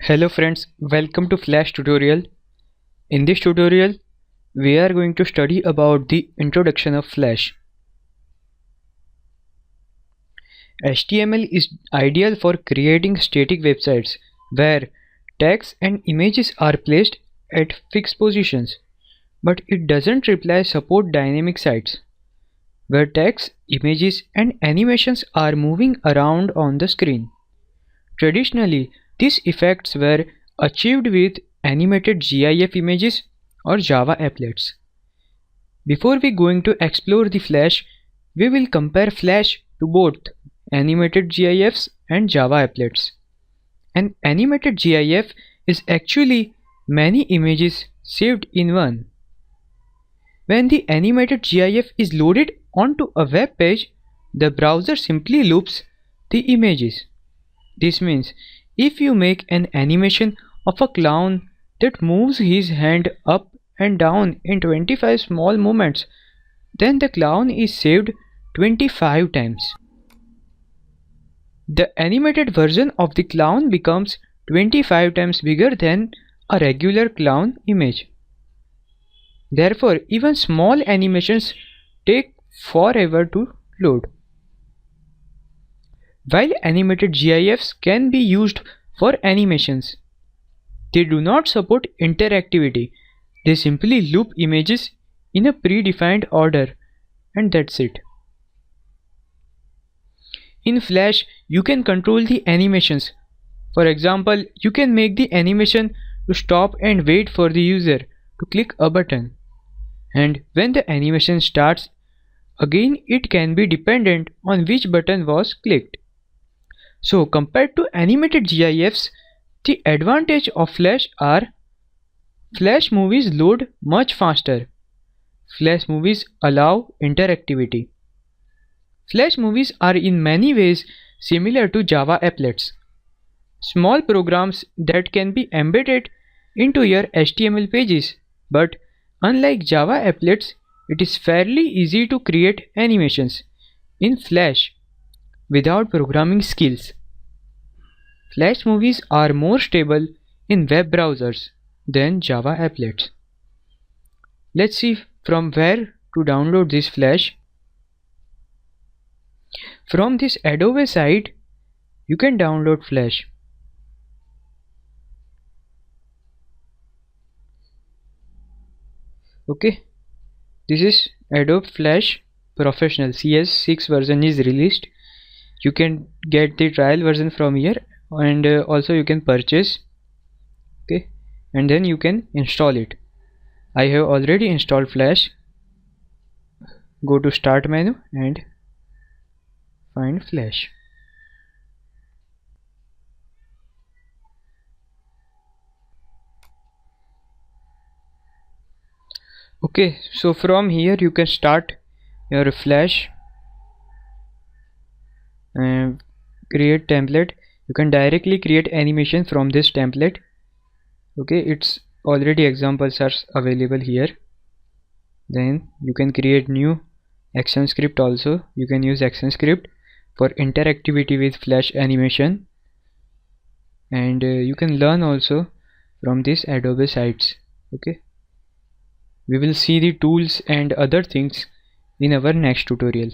Hello friends, welcome to Flash tutorial. In this tutorial, we are going to study about the introduction of Flash. HTML is ideal for creating static websites where text and images are placed at fixed positions, but it doesn't support dynamic sites where text, images and animations are moving around on the screen. Traditionally, these effects were achieved with animated GIF images or Java applets. Before we going to explore the Flash, we will compare Flash to both animated GIFs and Java applets. An animated GIF is actually many images saved in one. When the animated GIF is loaded onto a web page, the browser simply loops the images. This means if you make an animation of a clown that moves his hand up and down in 25 small movements, then the clown is saved 25 times. The animated version of the clown becomes 25 times bigger than a regular clown image. Therefore, even small animations take forever to load. While animated GIFs can be used for animations, they do not support interactivity. They simply loop images in a predefined order, and that's it. In Flash, you can control the animations. For example, you can make the animation to stop and wait for the user to click a button. And when the animation starts, again it can be dependent on which button was clicked. So compared to animated GIFs, the advantage of Flash are Flash movies load much faster. Flash movies allow interactivity. Flash movies are in many ways similar to Java applets. Small programs that can be embedded into your HTML pages, but unlike Java applets, it is fairly easy to create animations in Flash without programming skills. Flash movies are more stable in web browsers than Java applets. Let's see from where to download this Flash. From this Adobe site, you can download Flash. Okay, this is Adobe Flash Professional CS6 version is released. You can get the trial version from here, and also you can purchase. Okay, and then you can install it. I have already installed Flash. Go to start menu and find Flash. Okay, so from here you can start your Flash and create template. You can directly create animation from this template. Okay, it's already examples are available here. Then you can create new action script also. You can use action script for interactivity with Flash animation, and you can learn also from this Adobe sites. Okay, we will see the tools and other things in our next tutorial.